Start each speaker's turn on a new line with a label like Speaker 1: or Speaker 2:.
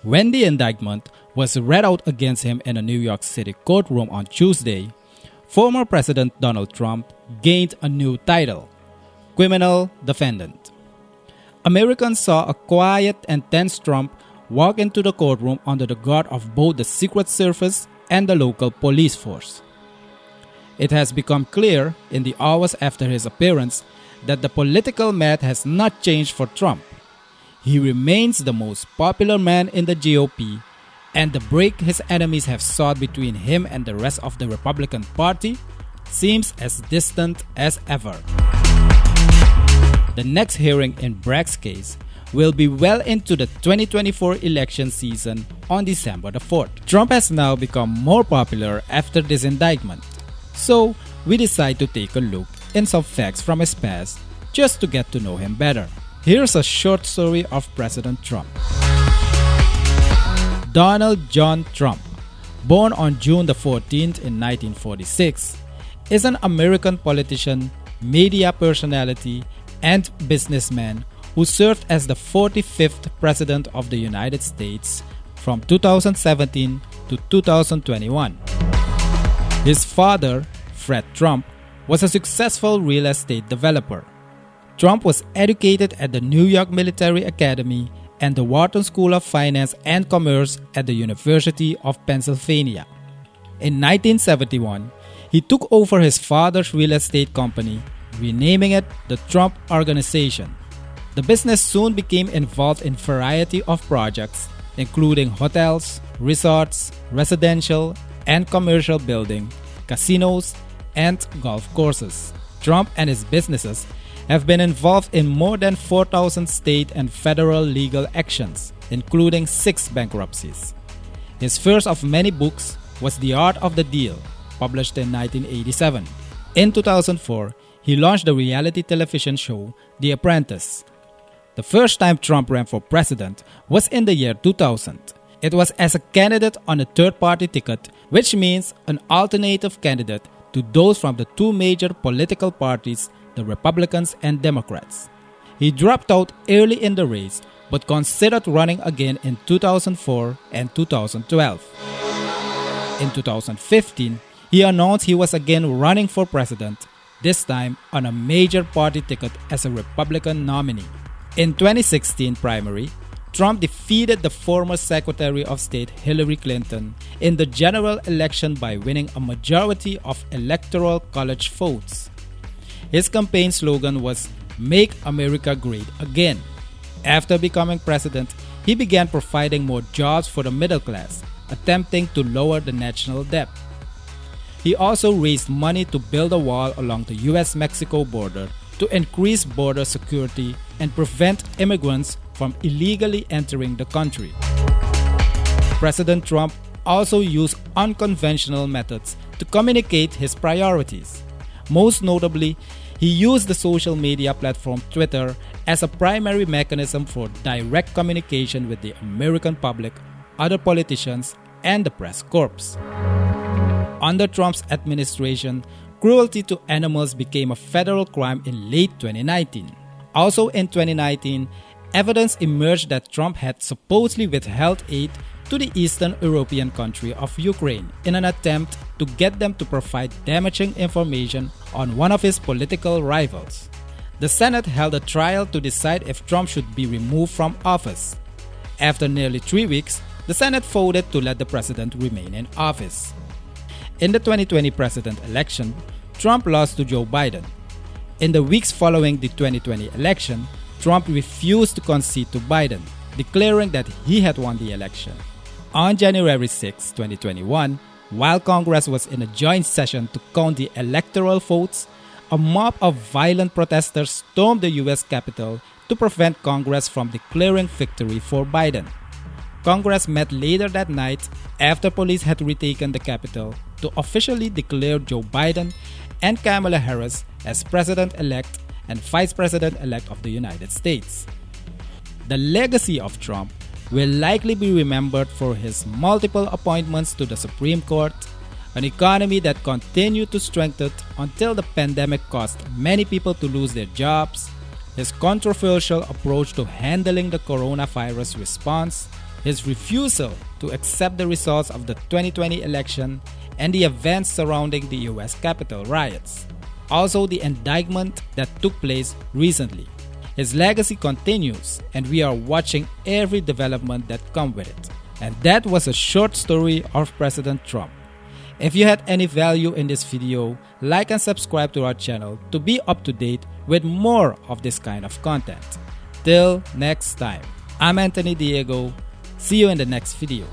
Speaker 1: When the indictment was read out against him in a New York City courtroom on Tuesday, former President Donald Trump gained a new title, criminal defendant. Americans saw a quiet and tense Trump walk into the courtroom under the guard of both the Secret Service and the local police force. It has become clear in the hours after his appearance that the political math has not changed for Trump. He remains the most popular man in the GOP, and the break his enemies have sought between him and the rest of the Republican Party seems as distant as ever. The next hearing in Bragg's case will be well into the 2024 election season on December the 4th. Trump has now become more popular after this indictment, so we decide to take a look in some facts from his past just to get to know him better. Here's a short story of President Trump. Donald John Trump, born on June the 14th in 1946, is an American politician, media personality, and businessman who served as the 45th President of the United States from 2017 to 2021. His father, Fred Trump, was a successful real estate developer. Trump was educated at the New York Military Academy and the Wharton School of Finance and Commerce at the University of Pennsylvania. In 1971, he took over his father's real estate company, renaming it the Trump Organization. The business soon became involved in a variety of projects, including hotels, resorts, residential and commercial building, casinos, and golf courses. Trump and his businesses have been involved in more than 4,000 state and federal legal actions, including 6 bankruptcies. His first of many books was The Art of the Deal, published in 1987. In 2004, he launched the reality television show The Apprentice. The first time Trump ran for president was in the year 2000. It was as a candidate on a third-party ticket, which means an alternative candidate to those from the 2 major political parties, the Republicans and Democrats. He dropped out early in the race but considered running again in 2004 and 2012. In 2015, he announced he was again running for president, this time on a major party ticket as a Republican nominee. In 2016 primary, Trump defeated the former Secretary of State Hillary Clinton in the general election by winning a majority of electoral college votes. His campaign slogan was "Make America Great Again." After becoming president, he began providing more jobs for the middle class, attempting to lower the national debt. He also raised money to build a wall along the US-Mexico border to increase border security and prevent immigrants from illegally entering the country. President Trump also used unconventional methods to communicate his priorities. Most notably, he used the social media platform Twitter as a primary mechanism for direct communication with the American public, other politicians, and the press corps. Under Trump's administration, cruelty to animals became a federal crime in late 2019. Also in 2019, evidence emerged that Trump had supposedly withheld aid to the Eastern European country of Ukraine in an attempt to get them to provide damaging information on one of his political rivals. The Senate held a trial to decide if Trump should be removed from office. After nearly 3 weeks, the Senate voted to let the president remain in office. In the 2020 president election, Trump lost to Joe Biden. In the weeks following the 2020 election, Trump refused to concede to Biden, declaring that he had won the election. On January 6, 2021, while Congress was in a joint session to count the electoral votes, a mob of violent protesters stormed the U.S. Capitol to prevent Congress from declaring victory for Biden. Congress met later that night after police had retaken the Capitol to officially declare Joe Biden and Kamala Harris as President-elect and Vice President-elect of the United States. The legacy of Trump will likely be remembered for his multiple appointments to the Supreme Court, an economy that continued to strengthen until the pandemic caused many people to lose their jobs, his controversial approach to handling the coronavirus response, his refusal to accept the results of the 2020 election, and the events surrounding the US Capitol riots. Also, the indictment that took place recently. His legacy continues, and we are watching every development that comes with it. And that was a short story of President Trump. If you had any value in this video, like and subscribe to our channel to be up to date with more of this kind of content. Till next time, I'm Anthony Diego. See you in the next video.